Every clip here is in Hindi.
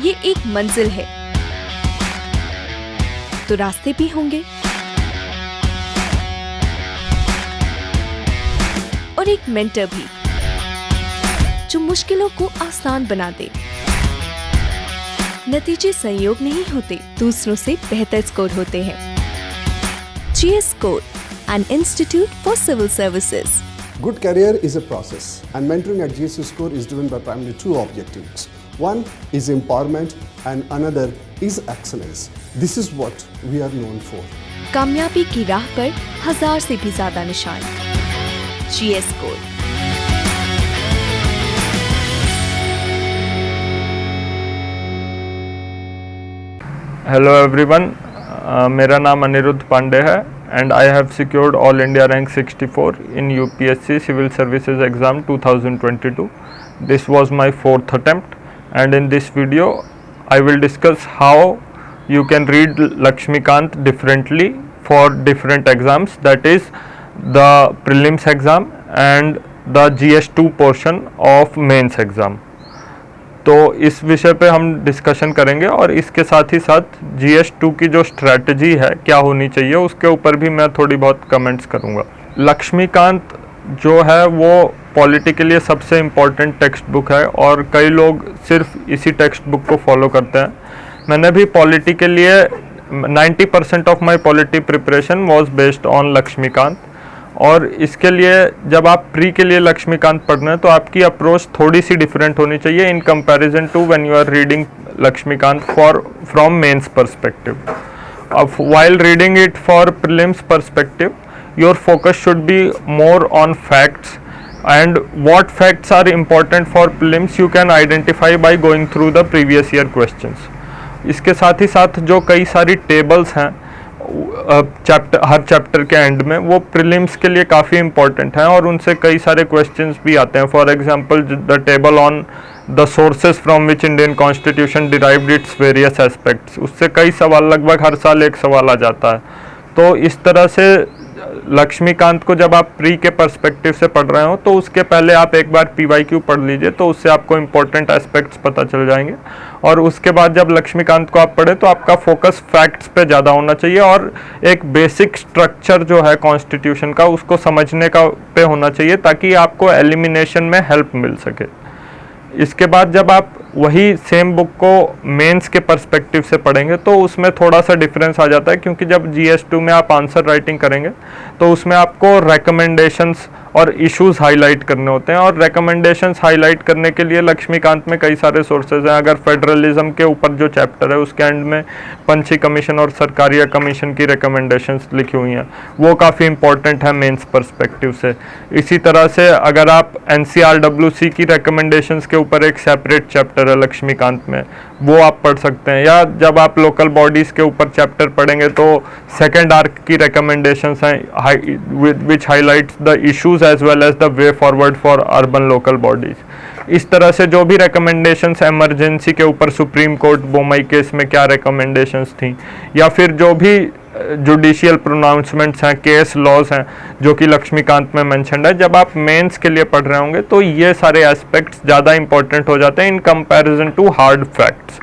ये एक मंजिल है तो रास्ते भी होंगे और एक मेंटर भी जो मुश्किलों को आसान बना दे। नतीजे संयोग नहीं होते, दूसरों से बेहतर स्कोर होते हैं। GS Score, an institute for civil services. Good career is a process, and mentoring at GS Score is driven by primarily two objectives. One is empowerment and another is excellence. This is what we are known for. कामयाबी की राह पर 1000 से भी ज्यादा निशान। GS Score। हेलो एवरीवन, मेरा नाम अनिरुद्ध पांडे है and I have secured All India Rank 64 in UPSC Civil Services Exam 2022. This was my 4th attempt, and in this video I will discuss how you can read Lakshmikant differently for different exams, that is the prelims exam and the GS2 portion of mains exam. तो इस विषय पे हम डिस्कशन करेंगे और इसके साथ ही साथ GS2 की जो स्ट्रैटेजी है क्या होनी चाहिए उसके ऊपर भी मैं थोड़ी बहुत कमेंट्स करूँगा। लक्ष्मीकांत जो है वो पॉलिटी के लिए सबसे इम्पोर्टेंट टेक्स्ट बुक है और कई लोग सिर्फ इसी टेक्स्ट बुक को फॉलो करते हैं। मैंने भी पॉलिटी के लिए 90% of my polity preparation was based on Laxmikanth, और इसके लिए जब आप प्री के लिए लक्ष्मीकांत पढ़ रहे हैं तो आपकी अप्रोच थोड़ी सी डिफरेंट होनी चाहिए in comparison to when you are reading Laxmikanth from mains perspective. अब while reading it for prelims perspective, your focus should be more on facts, and what facts are important for prelims you can identify by going through the previous year questions. इसके साथ ही साथ जो कई सारी टेबल्स हैं हर चैप्टर के एंड में, वो प्रीलिम्स के लिए काफ़ी इंपॉर्टेंट हैं और उनसे कई सारे क्वेश्चंस भी आते हैं। For example the table on the sources from which Indian constitution derived its various aspects, उससे कई सवाल, लगभग हर साल एक सवाल आ जाता है। तो इस तरह से लक्ष्मीकांत को जब आप प्री के पर्सपेक्टिव से पढ़ रहे हो तो उसके पहले आप एक बार PYQ पढ़ लीजिए, तो उससे आपको इम्पोर्टेंट एस्पेक्ट्स पता चल जाएंगे। और उसके बाद जब लक्ष्मीकांत को आप पढ़े तो आपका फोकस फैक्ट्स पे ज़्यादा होना चाहिए और एक बेसिक स्ट्रक्चर जो है कॉन्स्टिट्यूशन का उसको समझने का पे होना चाहिए ताकि आपको एलिमिनेशन में हेल्प मिल सके। इसके बाद जब आप वही सेम बुक को मेंस के पर्सपेक्टिव से पढ़ेंगे तो उसमें थोड़ा सा डिफरेंस आ जाता है, क्योंकि जब GS2 में आप आंसर राइटिंग करेंगे तो उसमें आपको रिकमेंडेशंस और इश्यूज हाईलाइट करने होते हैं, और रिकमेंडेशंस हाईलाइट करने के लिए लक्ष्मीकांत में कई सारे सोर्सेज हैं। अगर फेडरलिज्म के ऊपर जो चैप्टर है उसके एंड में पंछी कमीशन और सरकारिया कमीशन की रिकमेंडेशंस लिखी हुई हैं, वो काफ़ी इंपॉर्टेंट है मेंस पर्सपेक्टिव से। इसी तरह से अगर आप NCRWC की रिकमेंडेशंस के ऊपर एक सेपरेट चैप्टर है लक्ष्मीकांत में, वो आप पढ़ सकते हैं। या जब आप लोकल बॉडीज़ के ऊपर चैप्टर पढ़ेंगे तो सेकेंड आर्क की रिकमेंडेशंस हैं which highlights the issues as well as the way forward for urban local bodies. इस तरह से जो भी रिकमेंडेशंस एमरजेंसी के ऊपर सुप्रीम कोर्ट बोमई केस में क्या रिकमेंडेशंस थी, या फिर जो भी जुडिशियल प्रोनाउंसमेंट्स हैं, केस लॉज हैं जो कि लक्ष्मीकांत में मेंशन्ड है, जब आप मेंस के लिए पढ़ रहे होंगे तो ये सारे एस्पेक्ट्स ज़्यादा इंपॉर्टेंट हो जाते हैं in comparison to hard facts.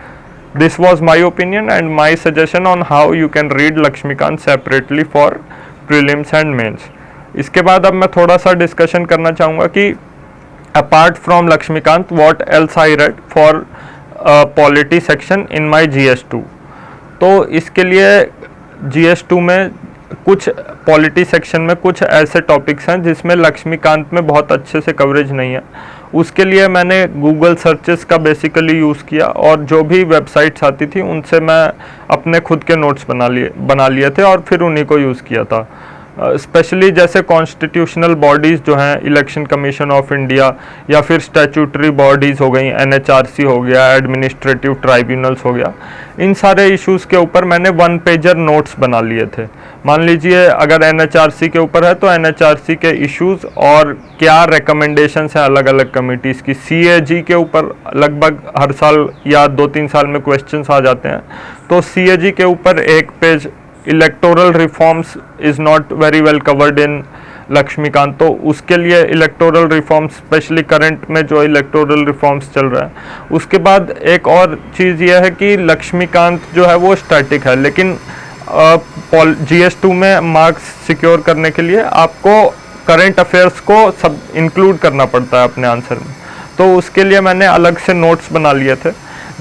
This was my opinion and my suggestion on how you can read Laxmikanth separately for prelims and mains. इसके बाद अब मैं थोड़ा सा डिस्कशन करना चाहूँगा कि apart from Laxmikanth what else I read for polity section in my GS2। तो इसके लिए GS2 में कुछ पॉलिटी सेक्शन में कुछ ऐसे टॉपिक्स हैं जिसमें लक्ष्मीकांत में बहुत अच्छे से कवरेज नहीं है। उसके लिए मैंने गूगल सर्चेस का बेसिकली यूज़ किया और जो भी वेबसाइट्स आती थी उनसे मैं अपने खुद के नोट्स बना लिए थे और फिर उन्हीं को यूज़ किया था। स्पेशली जैसे कॉन्स्टिट्यूशनल बॉडीज़ जो हैं, इलेक्शन कमीशन ऑफ इंडिया, या फिर स्टैट्यूटरी बॉडीज़ हो गई, NHRC हो गया, एडमिनिस्ट्रेटिव ट्राइब्यूनल्स हो गया, इन सारे इश्यूज़ के ऊपर मैंने 1 पेजर नोट्स बना लिए थे। मान लीजिए अगर NHRC के ऊपर है तो NHRC के इश्यूज़ और क्या रिकमेंडेशंस हैं अलग अलग कमिटीज़ की। CAG के ऊपर लगभग हर साल या 2-3 साल में क्वेश्चंस आ जाते हैं, तो CAG के ऊपर 1 पेज, electoral reforms is not very well covered in Laxmikanth, तो उसके लिए इलेक्टोरल रिफॉर्म्स, स्पेशली करंट में जो इलेक्टोरल रिफॉर्म्स चल रहा है। उसके बाद एक और चीज़ यह है कि लक्ष्मीकांत जो है वो स्टैटिक है, लेकिन GS2 में मार्क्स सिक्योर करने के लिए आपको करंट अफेयर्स को सब इंक्लूड करना पड़ता है अपने आंसर में। तो उसके लिए मैंने अलग से नोट्स बना लिए थे,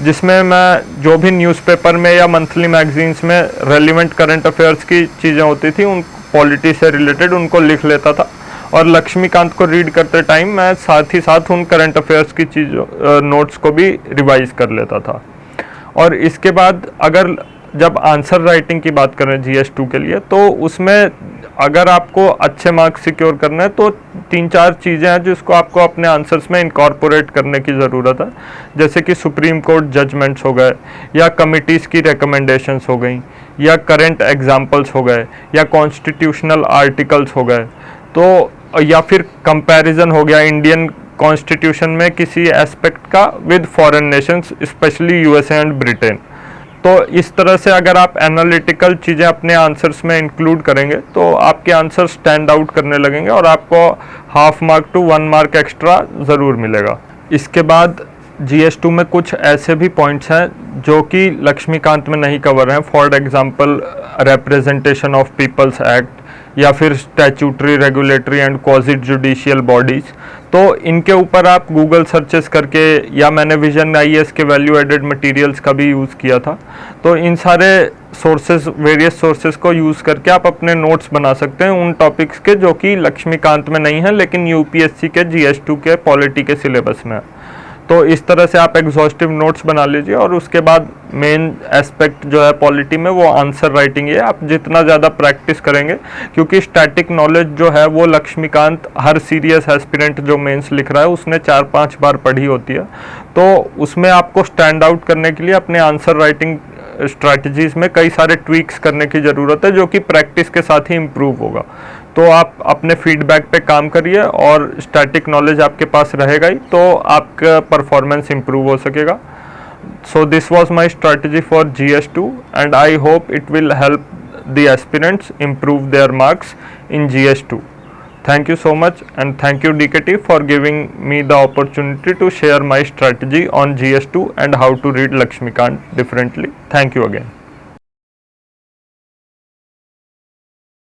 जिसमें मैं जो भी न्यूज़पेपर में या मंथली मैगजीन्स में रेलिवेंट करंट अफेयर्स की चीज़ें होती थी, उन पॉलिटी से रिलेटेड उनको लिख लेता था, और लक्ष्मीकांत को रीड करते टाइम मैं साथ ही साथ उन करंट अफेयर्स की चीज़ों नोट्स को भी रिवाइज कर लेता था। और इसके बाद अगर जब आंसर राइटिंग की बात करें GS2 के लिए, तो उसमें अगर आपको अच्छे मार्क्स सिक्योर करना है तो 3-4 चीज़ें हैं जिसको आपको अपने आंसर्स में इनकॉर्पोरेट करने की ज़रूरत है, जैसे कि सुप्रीम कोर्ट जजमेंट्स हो गए, या कमिटीज़ की रिकमेंडेशंस हो गई, या करंट एग्जाम्पल्स हो गए, या कॉन्स्टिट्यूशनल आर्टिकल्स हो गए, तो या फिर कंपैरिजन हो गया इंडियन कॉन्स्टिट्यूशन में किसी एस्पेक्ट का with foreign Nations, specially USA and Britain. तो इस तरह से अगर आप एनालिटिकल चीज़ें अपने आंसर्स में इंक्लूड करेंगे तो आपके आंसर स्टैंड आउट करने लगेंगे और आपको ½ मार्क टू 1 मार्क एक्स्ट्रा ज़रूर मिलेगा। इसके बाद GS2 में कुछ ऐसे भी पॉइंट्स हैं जो कि लक्ष्मीकांत में नहीं कवर हैं। For example representation of people's act, या फिर statutory, regulatory and quasi judicial bodies. तो इनके ऊपर आप गूगल सर्चेस करके, या मैंने विजन IAS के वैल्यू एडेड मटेरियल्स का भी यूज़ किया था, तो इन सारे सोर्सेज, वेरियस सोर्सेज को यूज़ करके आप अपने नोट्स बना सकते हैं उन टॉपिक्स के जो कि लक्ष्मीकांत में नहीं है लेकिन UPSC के GS2 के पॉलिटी के सिलेबस में है। तो इस तरह से आप एग्जॉस्टिव नोट्स बना लीजिए, और उसके बाद मेन एस्पेक्ट जो है पॉलिटी में वो आंसर राइटिंग है। आप जितना ज़्यादा प्रैक्टिस करेंगे, क्योंकि स्टैटिक नॉलेज जो है वो लक्ष्मीकांत हर सीरियस एस्पिरेंट जो मेंस लिख रहा है उसने 4-5 बार पढ़ी होती है, तो उसमें आपको स्टैंड आउट करने के लिए अपने आंसर राइटिंग स्ट्रैटेजीज़ में कई सारे ट्वीक्स करने की ज़रूरत है, जो कि प्रैक्टिस के साथ ही इम्प्रूव होगा। तो आप अपने फीडबैक पे काम करिए, और स्टैटिक नॉलेज आपके पास रहेगा ही तो आपका परफॉर्मेंस इम्प्रूव हो सकेगा। So this was my strategy for GS2 and I hope it will help the aspirants improve their marks in GS2. Thank you so much, and thank you DKT for giving me the opportunity to share my strategy on GS2 and how to read Lakshmikant differently. Thank you again.